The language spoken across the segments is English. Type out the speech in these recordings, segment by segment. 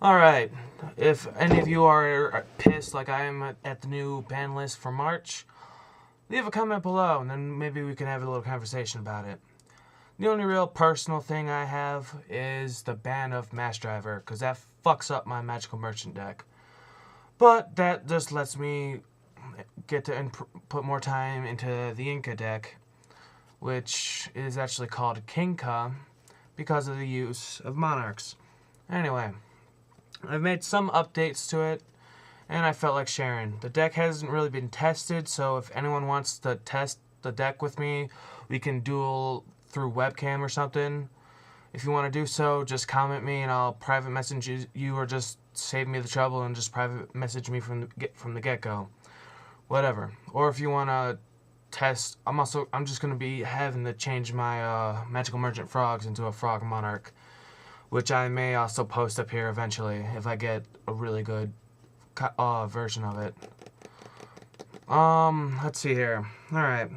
Alright, if any of you are pissed like I am at the new ban list for March, leave a comment below and then maybe we can have a little conversation about it. The only real personal thing I have is the ban of Mass Driver, because that fucks up my Magical Merchant deck. But that just lets me get to put more time into the Inca Deck, which is actually called Kingca because of the use of Monarchs. Anyway, I've made some updates to it, and I felt like sharing. The deck hasn't really been tested, so if anyone wants to test the deck with me, we can duel through webcam or something. If you want to do so, just comment me and I'll private message you, or just save me the trouble and just private message me from the get-go. Whatever. Or if you want to test, I'm just going to be having to change my Magical Merchant Frogs into a Frog Monarch, which I may also post up here eventually if I get a really good version of it. Let's see here. Alright.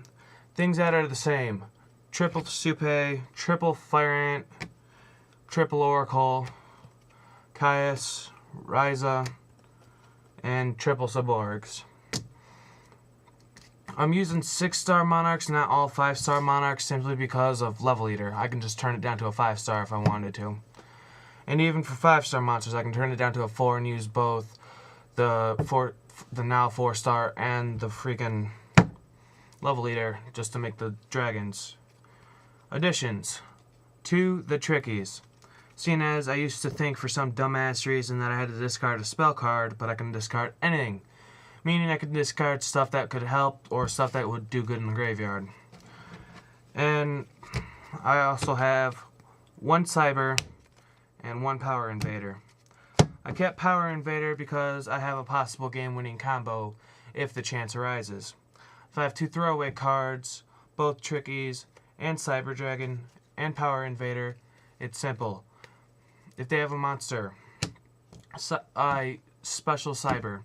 Things that are the same. Triple Supay, triple Fire Ant, triple Oracle, Caius, Raiza, and triple Zaborgs. I'm using 6-star Monarchs, not all 5-star Monarchs, simply because of Level Eater. I can just turn it down to a 5-star if I wanted to. And even for 5-star monsters, I can turn it down to a 4 and use both the now 4-star and the freaking Level Eater just to make the dragons. Additions to the Trickies. Seeing as I used to think for some dumbass reason that I had to discard a spell card, but I can discard anything. Meaning I could discard stuff that could help or stuff that would do good in the graveyard. And I also have 1 Cyber and 1 Power Invader. I kept Power Invader because I have a possible game-winning combo if the chance arises. If I have 2 throwaway cards, both Trickies, and Cyber Dragon, and Power Invader, it's simple. If they have a monster, I special Cyber,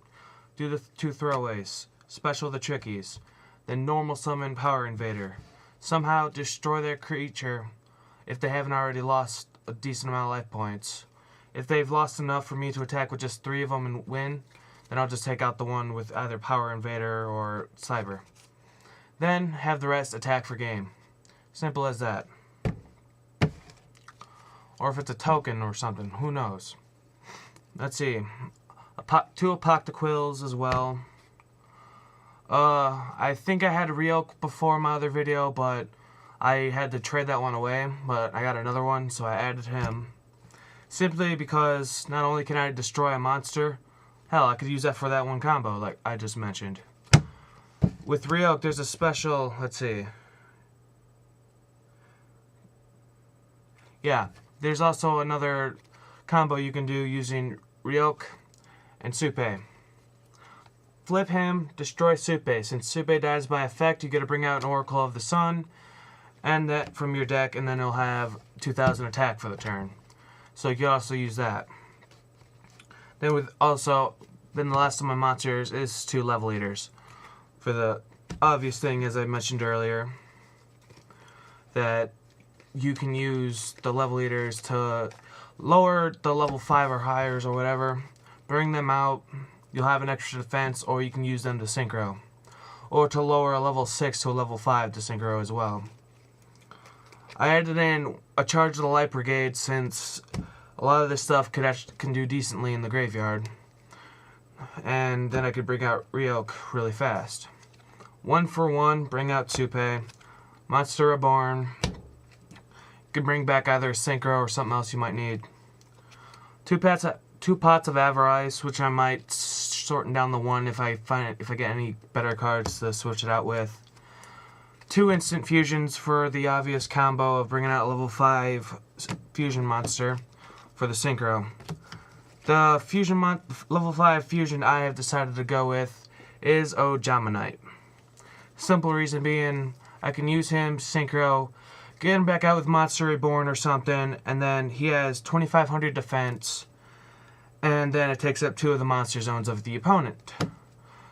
do the 2 throwaways, special the Trickies, then normal summon Power Invader. Somehow destroy their creature if they haven't already lost a decent amount of life points. If they've lost enough for me to attack with just 3 of them and win, then I'll just take out the one with either Power Invader or Cyber. Then have the rest attack for game. Simple as that. Or if it's a token or something, who knows. Let's see. 2 Apocatequils as well. I think I had a Ryko before my other video, but I had to trade that one away, but I got another one, so I added him. Simply because not only can I destroy a monster, hell, I could use that for that one combo, like I just mentioned. With Ryko, there's a special, let's see. Yeah, there's also another combo you can do using Ryko and Supay. Flip him, destroy Supay. Since Supay dies by effect, you get to bring out an Oracle of the Sun, and that from your deck, and then it'll have 2,000 attack for the turn. So you can also use that. Then the last of my monsters is 2 Level Eaters. For the obvious thing, as I mentioned earlier, that you can use the Level Eaters to lower the level 5 or higher or whatever. Bring them out, you'll have an extra defense, or you can use them to synchro. Or to lower a level 6 to a level 5 to synchro as well. I added in a charge of the Light Brigade since a lot of this stuff can do decently in the graveyard. And then I could bring out Ryko really fast. 1 for 1, bring out Supay. Monster Reborn. You could bring back either synchro or something else you might need. 2 pots of Avarice, which I might shorten down the 1 if I get any better cards to switch it out with. 2 instant fusions for the obvious combo of bringing out a level 5 fusion monster for the synchro. The level 5 fusion I have decided to go with is Jamanite. Simple reason being, I can use him synchro, get him back out with Monster Reborn or something, and then he has 2,500 defense, and then it takes up 2 of the monster zones of the opponent.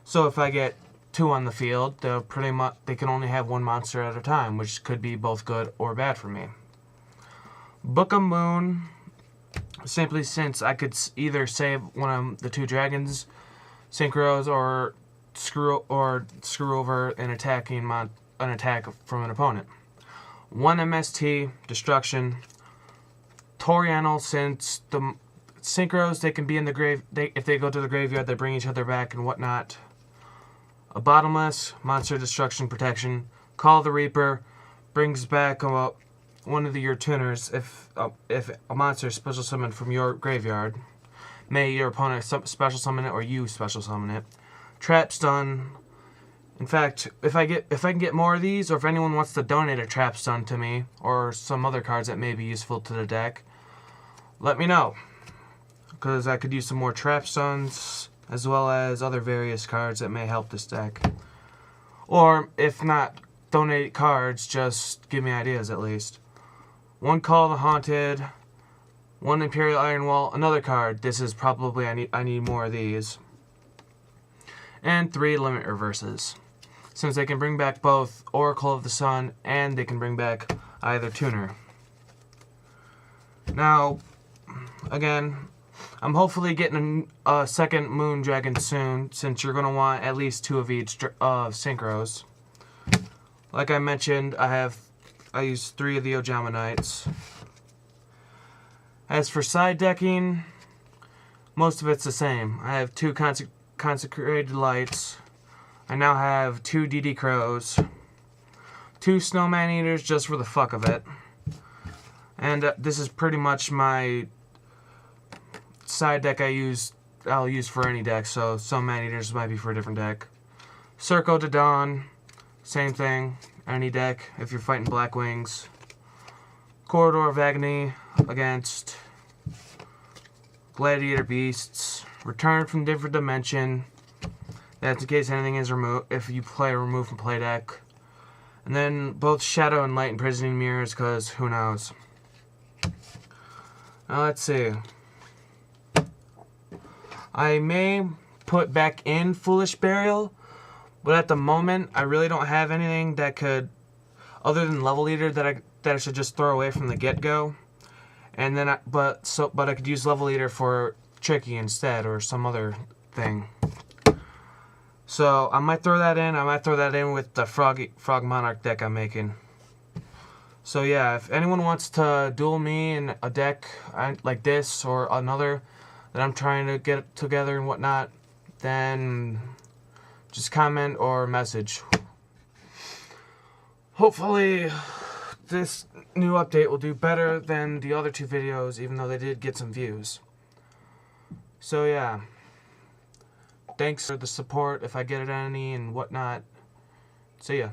So if I get 2 on the field, they can only have 1 monster at a time, which could be both good or bad for me. Book of Moon simply since I could either save one of the 2 dragons, synchros, or screw over an attack from an opponent. 1 MST, destruction. Torianal, since the synchros, they can be in the grave. If they go to the graveyard, they bring each other back and whatnot. A bottomless, monster destruction protection. Call the Reaper, brings back one of your tuners if a monster is special summoned from your graveyard. May your opponent special summon it or you special summon it. Trap stun. In fact, if I can get more of these, or if anyone wants to donate a trap stun to me or some other cards that may be useful to the deck, let me know, because I could use some more trap stuns as well as other various cards that may help this deck. Or if not donate cards, just give me ideas at least. 1 Call the Haunted, 1 Imperial Iron Wall, another card. This is probably I need more of these. And 3 Limit Reverses, since they can bring back both Oracle of the Sun and they can bring back either tuner. Now, again, I'm hopefully getting a second Moon Dragon soon, since you're going to want at least 2 of each synchros. Like I mentioned, I use 3 of the Ojama Knights. As for side decking, most of it's the same. I have 2 Consecrated Lights. I now have 2 DD Crows. 2 Snowman Eaters just for the fuck of it. And this is pretty much my side deck I'll use for any deck, so Snowman Eaters might be for a different deck. Circle to Dawn, same thing, any deck if you're fighting Black Wings. Corridor of Agony against Gladiator Beasts. Return from different dimension. That's in case anything is removed, if you play a remove from play deck. And then both Shadow and Light Imprisoning Mirrors, because who knows. Now let's see. I may put back in Foolish Burial, but at the moment I really don't have anything that could, other than Level Eater, that I should just throw away from the get-go. And then but I could use Level Eater for Tricky instead, or some other thing. So I might throw that in. I might throw that in with the Frog Monarch deck I'm making. So yeah, if anyone wants to duel me in a deck like this or another that I'm trying to get together and whatnot, then just comment or message. Hopefully this new update will do better than the other 2 videos, even though they did get some views. So yeah, thanks for the support if I get it any and whatnot. See ya.